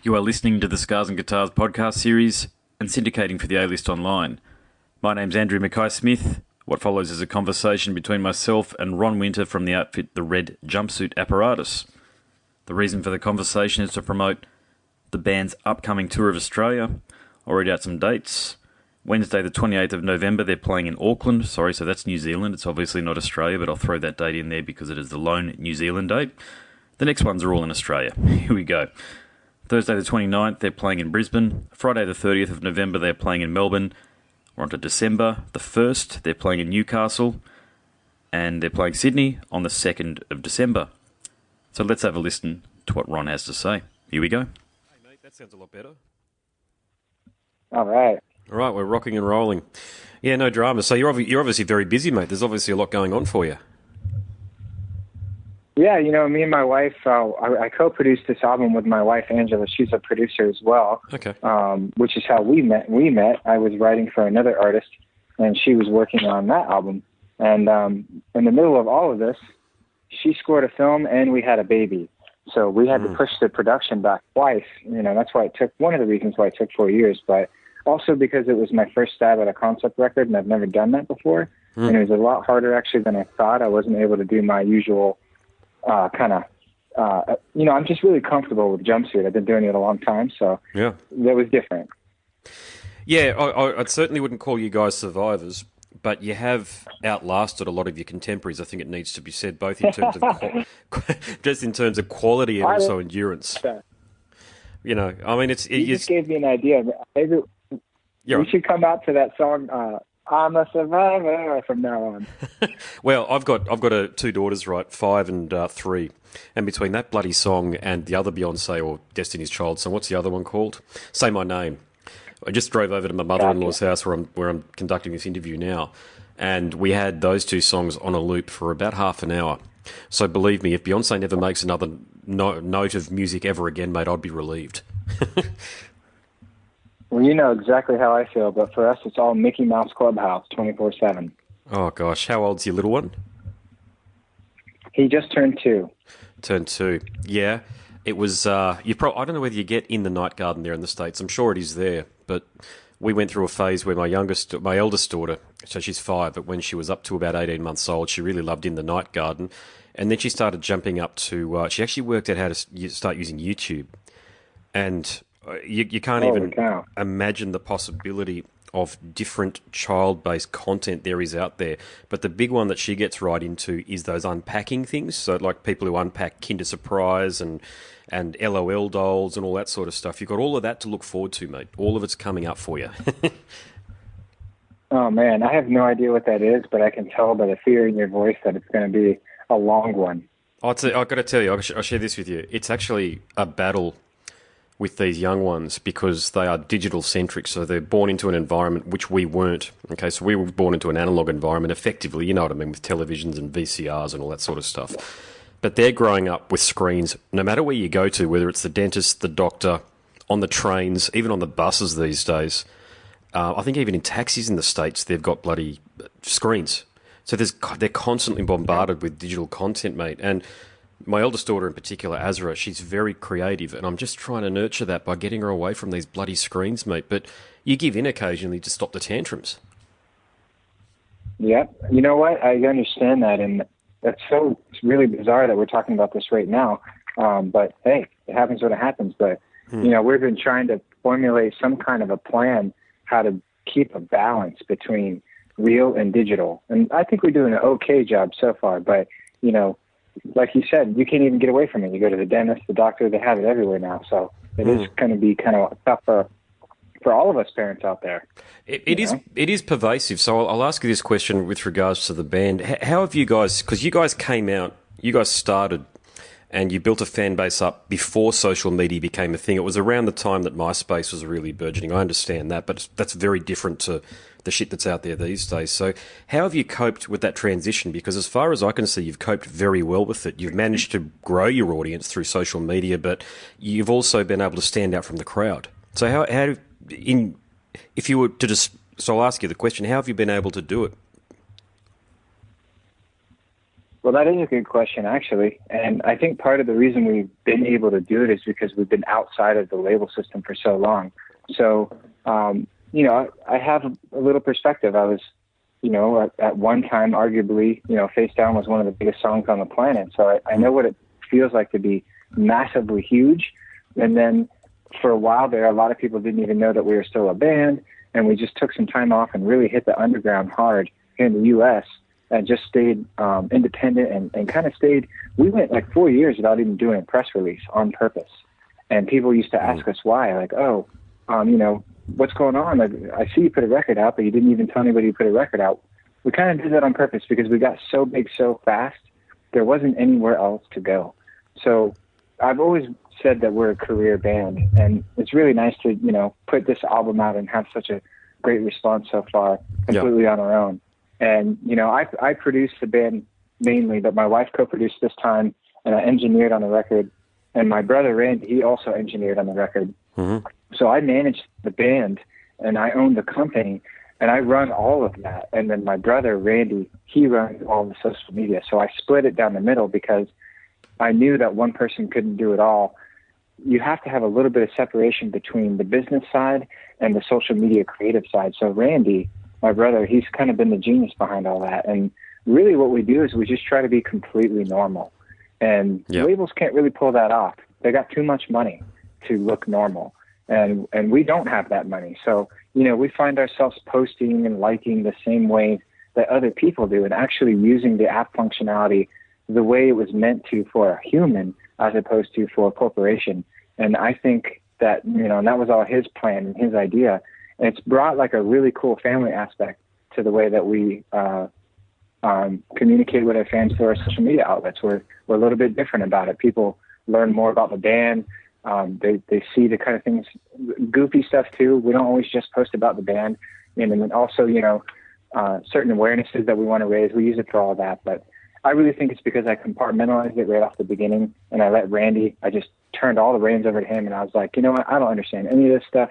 You are listening to the Scars and Guitars podcast series and syndicating for the A-List Online. My name's Andrew Mackay-Smith. What follows is a conversation between myself and Ron Winter from the outfit The Red Jumpsuit Apparatus. The reason for the conversation is to promote the band's upcoming tour of Australia. I'll read out some dates. Wednesday the 28th of November, they're playing in Auckland. So that's New Zealand. It's obviously not Australia, but I'll throw that date in there because it is the lone New Zealand date. The next ones are all in Australia. Here we go. Thursday the 29th, they're playing in Brisbane. Friday the 30th of November, they're playing in Melbourne. We're on to December the 1st, they're playing in Newcastle. And they're playing Sydney on the 2nd of December. So let's have a listen to what Ron has to say. Here we go. Hey mate, that sounds a lot better. All right. All right, we're rocking and rolling. Yeah, no drama. So you're obviously very busy, mate. There's obviously a lot going on for you. Yeah, me and my wife, I co-produced this album with my wife, Angela. She's a producer as well. Okay. Which is how we met. I was writing for another artist, and she was working on that album. And in the middle of all of this, she scored a film, and we had a baby. So we had to push the production back twice. That's why it took, one of the reasons why it took 4 years, but also because it was my first stab at a concept record, and I've never done that before. And it was a lot harder, actually, than I thought. I wasn't able to do my usual I'm just really comfortable with Jumpsuit. I've been doing it a long time, so yeah, that was different. Yeah, I certainly wouldn't call you guys survivors, but you have outlasted a lot of your contemporaries. I think it needs to be said, both in terms of just in terms of quality and also endurance. You just gave me an idea. Maybe we should come out to that song. I'm a survivor from now on. Well, I've got two daughters, right, 5 and 3, and between that bloody song and the other Beyonce or Destiny's Child song, what's the other one called? Say My Name. I just drove over to my mother-in-law's house where I'm conducting this interview now, and we had those two songs on a loop for about half an hour. So believe me, if Beyonce never makes another note of music ever again, mate, I'd be relieved. Well, you know exactly how I feel, but for us, it's all Mickey Mouse Clubhouse, 24/7. Oh gosh, how old's your little one? He just turned 2. Turned 2, yeah. It was. I don't know whether you get in the night garden there in the States. I'm sure it is there, but we went through a phase where my eldest daughter, so she's 5, but when she was up to about 18 months old, she really loved in the night garden, and then she started jumping up to. She actually worked out how to start using YouTube, and. You can't even imagine the possibility of different child-based content there is out there. But the big one that she gets right into is those unpacking things. So like people who unpack Kinder Surprise and LOL dolls and all that sort of stuff. You've got all of that to look forward to, mate. All of it's coming up for you. Oh, man, I have no idea what that is, but I can tell by the fear in your voice that it's going to be a long one. I've got to tell you, I'll share this with you. It's actually a battle with these young ones because they are digital centric, so they're born into an environment which we weren't. Okay, so we were born into an analog environment effectively, you know what I mean, with televisions and VCRs and all that sort of stuff. But they're growing up with screens, no matter where you go to, whether it's the dentist, the doctor, on the trains, even on the buses these days. I think even in taxis in the States, they've got bloody screens. So they're constantly bombarded with digital content, mate. And my eldest daughter in particular, Azra, she's very creative, and I'm just trying to nurture that by getting her away from these bloody screens, mate. But you give in occasionally to stop the tantrums. Yeah, you know what? I understand that, and it's really bizarre that we're talking about this right now. But hey, it happens when it happens. But we've been trying to formulate some kind of a plan how to keep a balance between real and digital, and I think we're doing an okay job so far. But like you said, you can't even get away from it. You go to the dentist, the doctor, they have it everywhere now. So it is going to be kind of tough for all of us parents out there. It is pervasive. So I'll ask you this question with regards to the band. How have you guys, because you guys came out, you guys started and you built a fan base up before social media became a thing. It was around the time that MySpace was really burgeoning. I understand that, but that's very different to the shit that's out there these days. So how have you coped with that transition? Because as far as I can see, you've coped very well with it. You've managed to grow your audience through social media, but you've also been able to stand out from the crowd. So so I'll ask you the question, how have you been able to do it? Well, that is a good question, actually. And I think part of the reason we've been able to do it is because we've been outside of the label system for so long. So, I have a little perspective. I was, at one time, arguably, Face Down was one of the biggest songs on the planet. So I know what it feels like to be massively huge. And then for a while there, a lot of people didn't even know that we were still a band. And we just took some time off and really hit the underground hard here in the U.S., and just stayed independent and kind of stayed. We went like 4 years without even doing a press release on purpose. And people used to ask us why, like, what's going on? Like, I see you put a record out, but you didn't even tell anybody you put a record out. We kind of did that on purpose because we got so big so fast, there wasn't anywhere else to go. So I've always said that we're a career band, and it's really nice to, put this album out and have such a great response so far, completely on our own. And, I produced the band mainly, but my wife co-produced this time, and I engineered on the record. And my brother, Randy, he also engineered on the record. Mm-hmm. So I managed the band, and I own the company, and I run all of that. And then my brother, Randy, he runs all the social media. So I split it down the middle because I knew that one person couldn't do it all. You have to have a little bit of separation between the business side and the social media creative side. So Randy, my brother, he's kind of been the genius behind all that. And really what we do is we just try to be completely normal. And labels can't really pull that off. They got too much money to look normal. And we don't have that money. So, we find ourselves posting and liking the same way that other people do, and actually using the app functionality the way it was meant to for a human as opposed to for a corporation. And I think that, and that was all his plan and his idea. And it's brought like a really cool family aspect to the way that we communicate with our fans through our social media outlets. We're a little bit different about it. People learn more about the band. They see the kind of things, goofy stuff too. We don't always just post about the band. And then also, certain awarenesses that we want to raise. We use it for all that. But I really think it's because I compartmentalized it right off the beginning, and I let Randy, I just turned all the reins over to him, and I was like, you know what? I don't understand any of this stuff.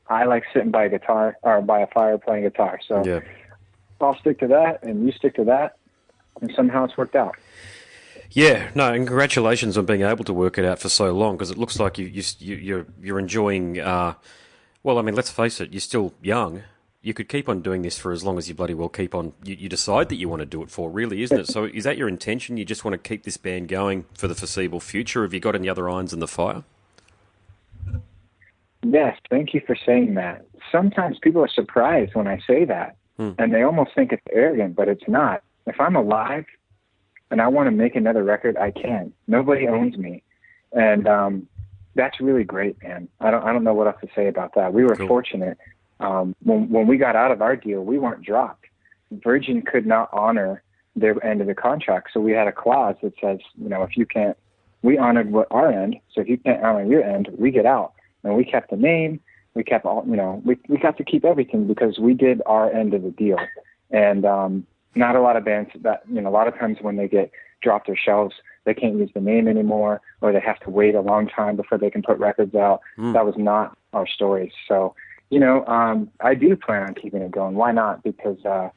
I like sitting by a guitar or by a fire playing guitar. So I'll stick to that, and you stick to that, and somehow it's worked out. Yeah, no, and congratulations on being able to work it out for so long, because it looks like you're enjoying. Let's face it, you're still young. You could keep on doing this for as long as you bloody well keep on. You decide that you want to do it for, really, isn't it? So is that your intention? You just want to keep this band going for the foreseeable future? Have you got any other irons in the fire? Yes, thank you for saying that. Sometimes people are surprised when I say that, and they almost think it's arrogant, but it's not. If I'm alive and I want to make another record, I can. Nobody owns me, and that's really great, man. I don't know what else to say about that. We were fortunate. When we got out of our deal, we weren't dropped. Virgin could not honor their end of the contract, so we had a clause that says, if you can't, we honored our end, so if you can't honor your end, we get out. And we kept the name, we kept all, we got to keep everything because we did our end of the deal. And not a lot of bands that, a lot of times when they get dropped their shelves, they can't use the name anymore, or they have to wait a long time before they can put records out. That was not our story. So, I do plan on keeping it going. Why not? Because I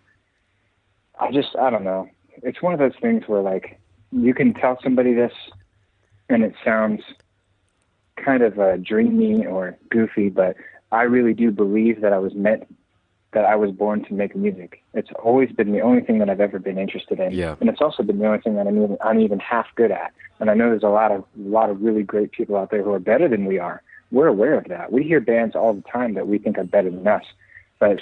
don't know. It's one of those things where, like, you can tell somebody this and it sounds kind of dreamy or goofy, but I really do believe that I was born to make music. It's always been the only thing that I've ever been interested in. Yeah. And it's also been the only thing that I'm even half good at. And I know there's a lot of really great people out there who are better than we are. We're aware of that. We hear bands all the time that we think are better than us, but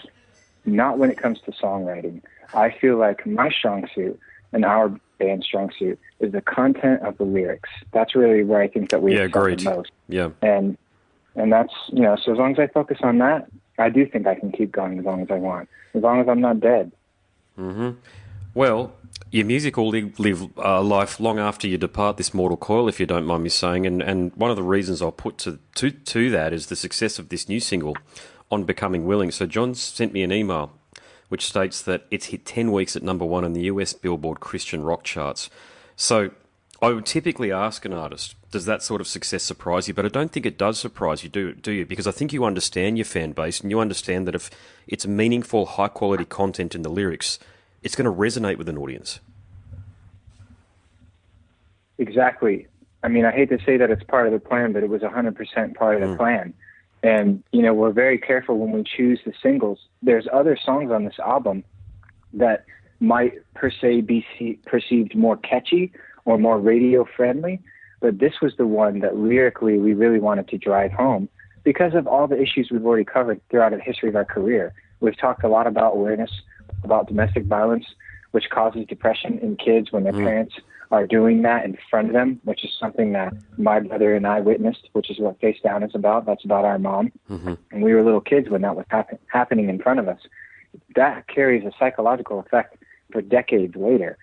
not when it comes to songwriting. I feel like my strong suit and our band's strong suit is the content of the lyrics. That's really where I think that we excel the most. Yeah. And that's, so as long as I focus on that, I do think I can keep going as long as I want, as long as I'm not dead. Mm-hmm. Well, your music will live life long after you depart this mortal coil, if you don't mind me saying. And one of the reasons I'll put to that is the success of this new single, On Becoming Willing. So John sent me an email which states that it's hit 10 weeks at number 1 on the US Billboard Christian rock charts. So I would typically ask an artist, does that sort of success surprise you? But I don't think it does surprise you, do you? Because I think you understand your fan base, and you understand that if it's meaningful, high-quality content in the lyrics, it's going to resonate with an audience. Exactly. I mean, I hate to say that it's part of the plan, but it was 100% part of the plan. And, we're very careful when we choose the singles. There's other songs on this album that might per se be perceived more catchy or more radio friendly, but this was the one that lyrically we really wanted to drive home because of all the issues we've already covered throughout the history of our career. We've talked a lot about awareness, about domestic violence, which causes depression in kids when their parents are doing that in front of them, which is something that my brother and I witnessed, which is what Face Down is about. That's about our mom. And we were little kids when that was happening in front of us. That carries a psychological effect for decades later.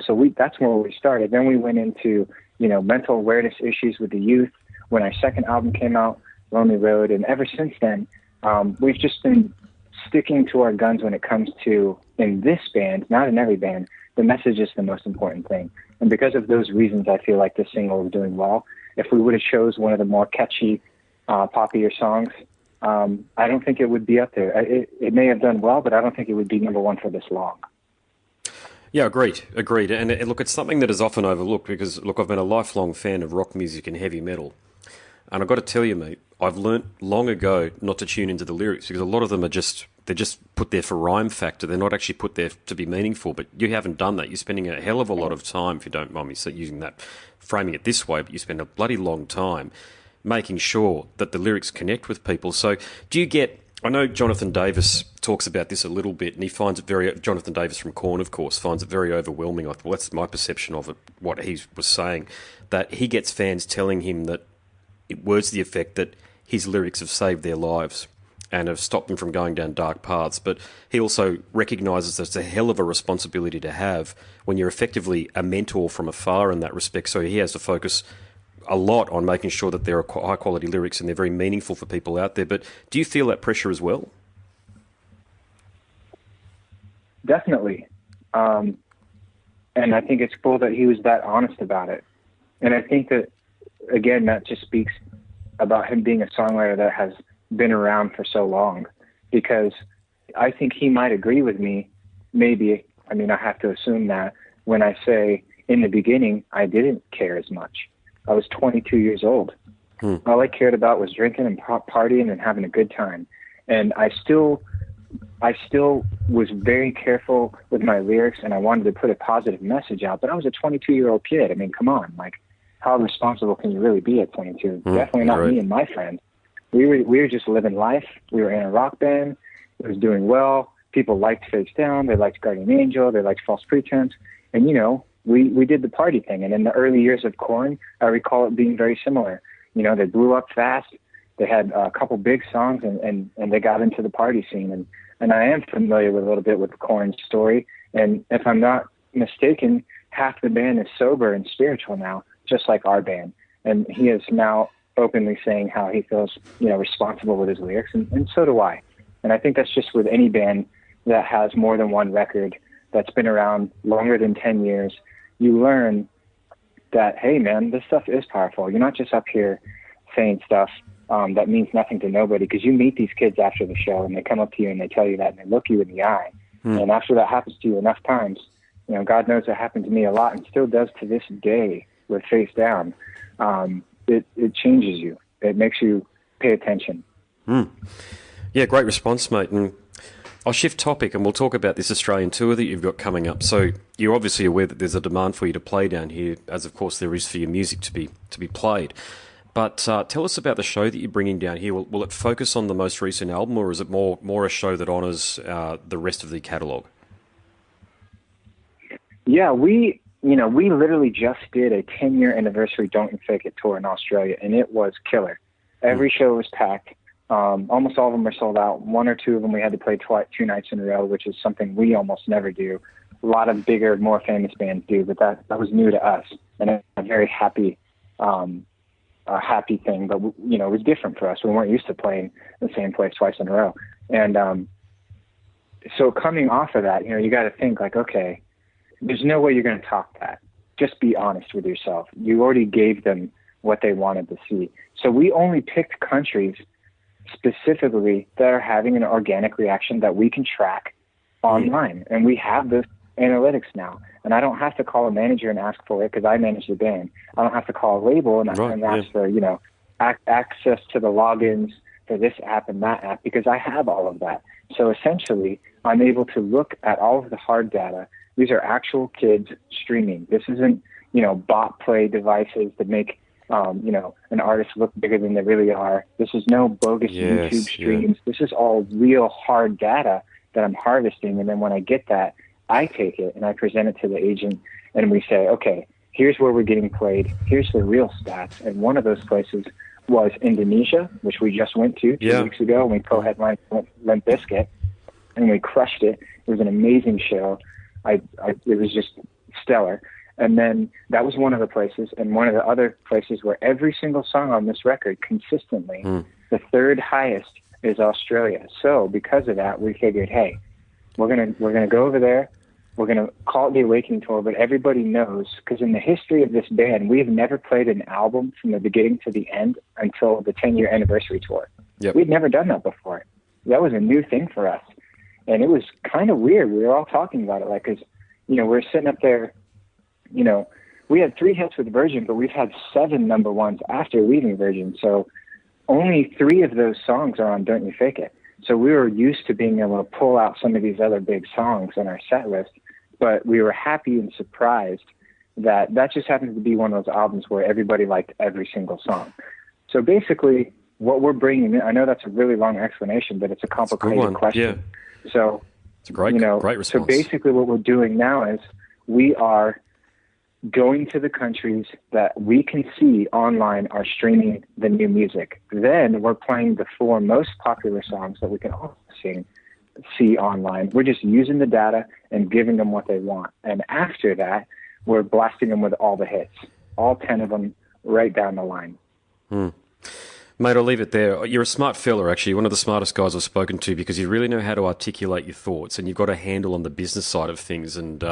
So that's where we started. Then we went into, mental awareness issues with the youth. When our second album came out, Lonely Road, and ever since then, we've just been sticking to our guns when it comes to, in this band, not in every band, the message is the most important thing. And because of those reasons, I feel like this single is doing well. If we would have chose one of the more catchy, poppier songs, I don't think it would be up there. It may have done well, but I don't think it would be number one for this long. Yeah, agreed. And look, it's something that is often overlooked because, look, I've been a lifelong fan of rock music and heavy metal. And I've got to tell you, mate, I've learnt long ago not to tune into the lyrics because a lot of them they're just put there for rhyme factor. They're not actually put there to be meaningful. But you haven't done that. You're spending a hell of a lot of time, if you don't mind me using that, framing it this way, but you spend a bloody long time making sure that the lyrics connect with people. So do you get... I know Jonathan Davis talks about this a little bit, and he finds it Jonathan Davis from Korn, of course, finds it very overwhelming. Well, that's my perception of it, what he was saying, that he gets fans telling him that words to the effect that his lyrics have saved their lives and have stopped them from going down dark paths. But he also recognises that it's a hell of a responsibility to have when you're effectively a mentor from afar in that respect. So he has to focus a lot on making sure that there are high quality lyrics and they're very meaningful for people out there. But do you feel that pressure as well? Definitely. And I think it's cool that he was that honest about it. And I think that, again, that just speaks about him being a songwriter that has been around for so long, because I think he might agree with me. Maybe, I mean, I have to assume that when I say in the beginning, I didn't care as much. I was 22 years old. All I cared about was drinking and partying and having a good time. And I still was very careful with my lyrics, and I wanted to put a positive message out, but I was a 22-year-old kid. I mean, come on, like, how responsible can you really be at 22? Definitely not me and my friends. We were just living life. We were in a rock band. It was doing well. People liked Face Down. They liked Guardian Angel. They liked False Pretense. And, we did the party thing. And in the early years of Korn, I recall it being very similar. They blew up fast. They had a couple big songs, and they got into the party scene. And I am familiar with a little bit with Korn's story. And if I'm not mistaken, half the band is sober and spiritual now, just like our band. And he is now openly saying how he feels, responsible with his lyrics, and so do I. And I think that's just with any band that has more than one record, that's been around longer than 10 years. You learn that, hey, man, this stuff is powerful. You're not just up here saying stuff that means nothing to nobody, because you meet these kids after the show, and they come up to you and they tell you that, and they look you in the eye. And after that happens to you enough times, God knows it happened to me a lot and still does to this day with Face Down. It changes you. It makes you pay attention. Yeah, great response, mate. And I'll shift topic and we'll talk about this Australian tour that you've got coming up. So you're obviously aware that there's a demand for you to play down here, as of course there is for your music to be played. But tell us about the show that you're bringing down here. Will it focus on the most recent album, or is it more a show that honours the rest of the catalogue? Yeah, we literally just did a 10-year anniversary Don't You Fake It tour in Australia, and it was killer. Every show was packed. Almost all of them were sold out. One or two of them we had to play 2 nights in a row, which is something we almost never do. A lot of bigger, more famous bands do, but that was new to us, and a very happy thing. But it was different for us. We weren't used to playing the same place twice in a row, and so coming off of that, you got to think like, okay, there's no way you're going to top that. Just be honest with yourself. You already gave them what they wanted to see. So we only picked countries specifically that are having an organic reaction that we can track online. And we have this analytics now. and I don't have to call a manager and ask for it because I manage the band. I don't have to call a label and ask for, access to the logins for this app and that app because I have all of that. So essentially, I'm able to look at all of the hard data. These are actual kids streaming. This isn't, bot play devices that make, an artist look bigger than they really are. This is no bogus YouTube streams. Yeah. This is all real hard data that I'm harvesting. And then when I get that, I take it and I present it to the agent and we say, okay, here's where we're getting played. Here's the real stats. And one of those places was Indonesia, which we just went to 2 weeks ago, and we co-headlined Limp Bizkit, and we crushed it. It was an amazing show. It was just stellar. And then that was one of the places, and one of the other places where every single song on this record, consistently, the third highest is Australia. So because of that, we figured, hey, we're gonna go over there. We're going to call it the Awakening Tour, but everybody knows, because in the history of this band, we have never played an album from the beginning to the end until the 10-year anniversary tour. Yep. We'd never done that before. That was a new thing for us. And it was kind of weird. We were all talking about it, because, we're sitting up there, we had 3 hits with Virgin, but we've had 7 number ones after leaving Virgin. So only 3 of those songs are on Don't You Fake It. So we were used to being able to pull out some of these other big songs on our set list. But we were happy and surprised that just happens to be one of those albums where everybody liked every single song. So basically, what we're bringing in, I know that's a really long explanation, but it's a complicated question. Yeah. So it's a great response. So basically what we're doing now is we are going to the countries that we can see online are streaming the new music. Then we're playing the 4 most popular songs that we can also see online. We're just using the data and giving them what they want. And after that, we're blasting them with all the hits, all 10 of them right down the line. Mate, I'll leave it there. You're a smart fella, actually. One of the smartest guys I've spoken to, because you really know how to articulate your thoughts, and you've got a handle on the business side of things. And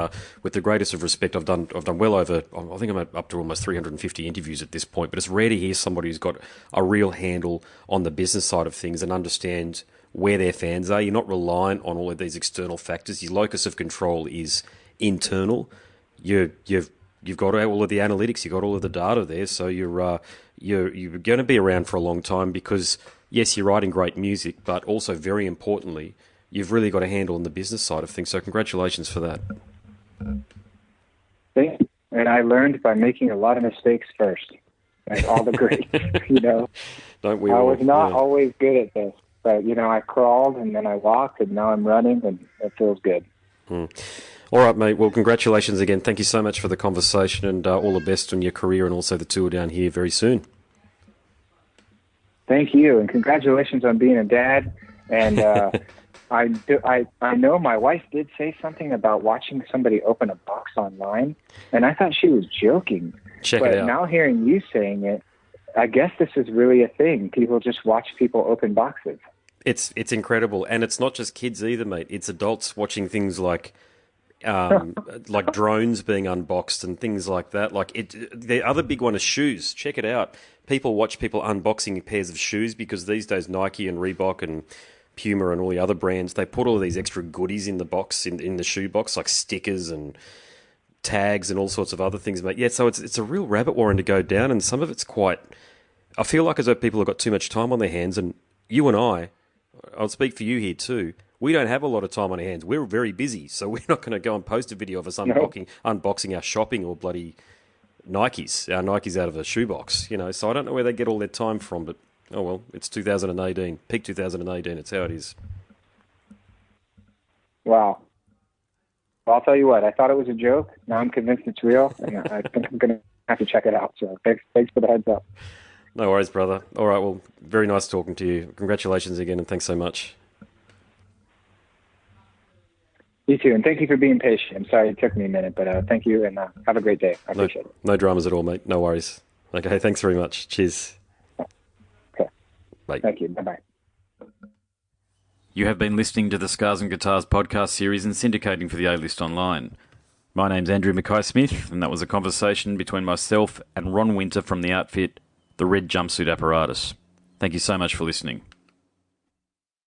with the greatest of respect, I've done well over, I think I'm up to almost 350 interviews at this point, but it's rare to hear somebody who's got a real handle on the business side of things and understands where their fans are. You're not reliant on all of these external factors. Your locus of control is internal. You've got all of the analytics. You've got all of the data there. So you're going to be around for a long time because, yes, you're writing great music, but also, very importantly, you've really got a handle on the business side of things. So congratulations for that. Thank you. And I learned by making a lot of mistakes first, like all the greats, Don't we I all? was not always good at this. But, I crawled and then I walked and now I'm running and it feels good. All right, mate. Well, congratulations again. Thank you so much for the conversation and all the best on your career and also the tour down here very soon. Thank you. And congratulations on being a dad. And I know my wife did say something about watching somebody open a box online. And I thought she was joking. Check it out. But now hearing you saying it, I guess this is really a thing. People just watch people open boxes. It's incredible, and it's not just kids either, mate. It's adults watching things like drones being unboxed and things like that. The other big one is shoes. Check it out. People watch people unboxing pairs of shoes because these days Nike and Reebok and Puma and all the other brands, they put all these extra goodies in the box, in the shoe box, like stickers and tags and all sorts of other things, mate. Yeah, so it's a real rabbit warren to go down, and some of it's quite. I feel like as though people have got too much time on their hands, and you and I'll speak for you here too. We don't have a lot of time on our hands. We're very busy, so we're not going to go and post a video of us unboxing our shopping or bloody our Nikes out of a shoebox, So I don't know where they get all their time from, but oh well, it's 2018, peak 2018. It's how it is. Wow. Well, I'll tell you what. I thought it was a joke. Now I'm convinced it's real, and I think I'm going to have to check it out. So thanks for the heads up. No worries, brother. All right, well, very nice talking to you. Congratulations again, and thanks so much. You too, and thank you for being patient. I'm sorry it took me a minute, but thank you, and have a great day. I appreciate it. No dramas at all, mate. No worries. Okay, thanks very much. Cheers. Okay. Bye. Thank you. Bye-bye. You have been listening to the Scars and Guitars podcast series and syndicating for the A-List Online. My name's Andrew Mackay-Smith, and that was a conversation between myself and Ron Winter from the outfit, the Red Jumpsuit Apparatus. Thank you so much for listening.